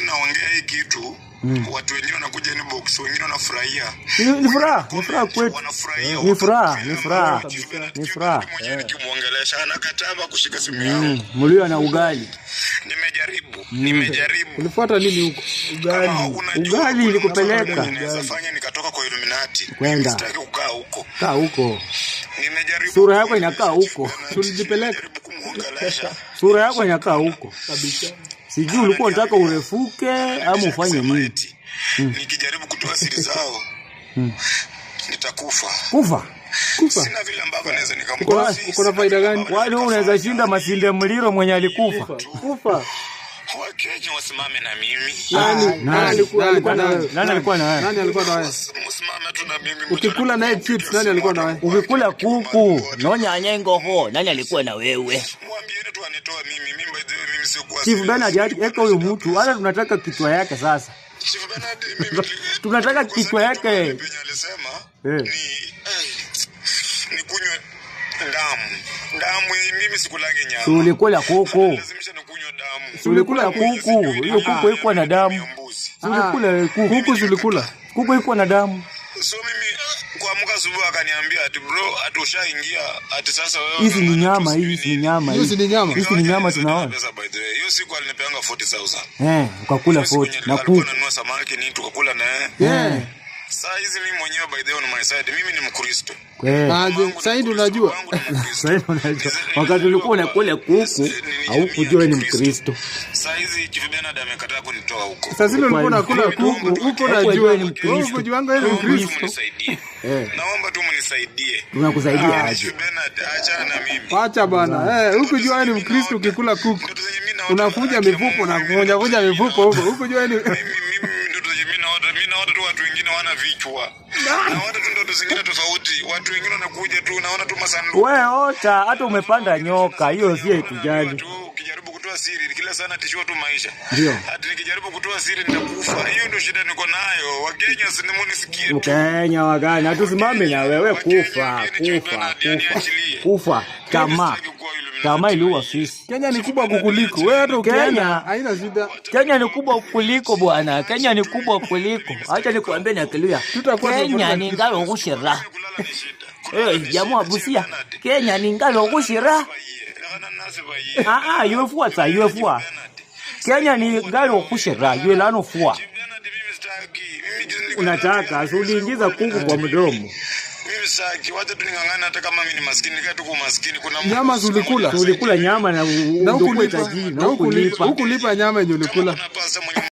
Naongea hii kitu, watu wengine wanakuja inbox, wengine wanafurahia. Ni furaha kwetu. Ni furaha. Nikimuongelesha anakataa kushika simu yangu. Mlio na ugali. Nimejaribu. Ulifuata nini huko? Ugali ilikupeleka. Naweza fanya nikatoka kwa Illuminati. Kwenda. Sitaki kukaa huko. Kaa huko. Nimejaribu. Sura yako inakaa huko. Tulijipeleka. Sura yako inakaa huko. Kabisa. Sijui ulikuwa unataka urefuke ama ufanye nini? Nikijaribu kutoa siri zao nitakufa. Kufa. Sina vile ambavyo naweza nikamkosa. Uko na faida gani? Wale unaweza shinda Masinde Mliro mwenye alikufa. Kufa. Wakenya wasimame na mimi. Nani alikuwa na wewe? Nani alikuwa na wewe? Msimame tu na mimi. Ukikula naye chips nani alikuwa na wewe? Ukikula kuku, nonya nyengo ho, nani alikuwa na wewe? Mwambieni tu anitoa mimi. Mimi sio kwa. Chief Bernard eka huyo mtu, hata tunataka kichwa yake sasa. Chief Bernard mimi tunataka kichwa yake. Alisema ni kunywa damu mimi sikulagi nyama. Ulikula kuku. Lazimisha nikunywa damu. Ulikula kuku. Hiyo kuku iko na damu. Ulikula kuku zilikula. Kuku iko na damu. So mimi kuamka asubuhi akaniambia ati bro atushaingia ati sasa wewe. Hizi ni nyama, hizi ni nyama. Hizi ni nyama tunaona. Hiyo siku alinipeanga 40,000. Ukakula 40 na kuku. Nanunua samaki nini tukakula naye. Sasa hizi mimi mwenyewe by the way on my side mimi ni Mkristo. Sasa hivi unajua. Sasa hivi unajua. Wakati ulikuwa unakula kuku au kujua ni Mkristo. Sasa hizi Chief Bernard amekataa kunitoa huko. Sasa hivi ulikuwa unakula kuku huko unajua ni Mkristo. Unajuanga wewe ni Mkristo. Naomba tu mnisaidie. Tunakusaidia aje? Chief Bernard achana na mimi. Acha bana. Huko jua ni Mkristo ukikula kuku. Unafuja mifuko na kuja mifuko huko. Huko jua ni naona tu watu wengine wana vichwa. Naona tu ndoto zingine tofauti. Watu wengine wanakuja tu naona tu masanduku. Wewe ota hata umepanda nyoka hiyo sio itujali. Ukijaribu kutoa siri kila sana tishio tu maisha. Ndio. Hata nikijaribu kutoa siri nitakufa. Hiyo ndio shida niko nayo. Wakenya simunisikie. Wakenya wagani hatusimame na wewe kufa. Kama iliua sisi. Kenya ni kubwa kukuliko. Wewe hata Kenya haina shida. Kenya ni kubwa kuliko bwana. Kenya ni kubwa kuliko. Acha nikwambie na Kiluya. Kenya ni ngalo kushira. Jamaa Busia. Kenya ni ngalo kushira. Yefua. Kenya ni ngalo kushira. Yelano fua. Unataka uliingiza kuku kwa mdomo. Saki wacha tuningangana hata kama mimi ni maskini kati kwa maskini kuna nyama zulikula nyama na ukulipa tajiri na ukulipa nyama yenye ulikula.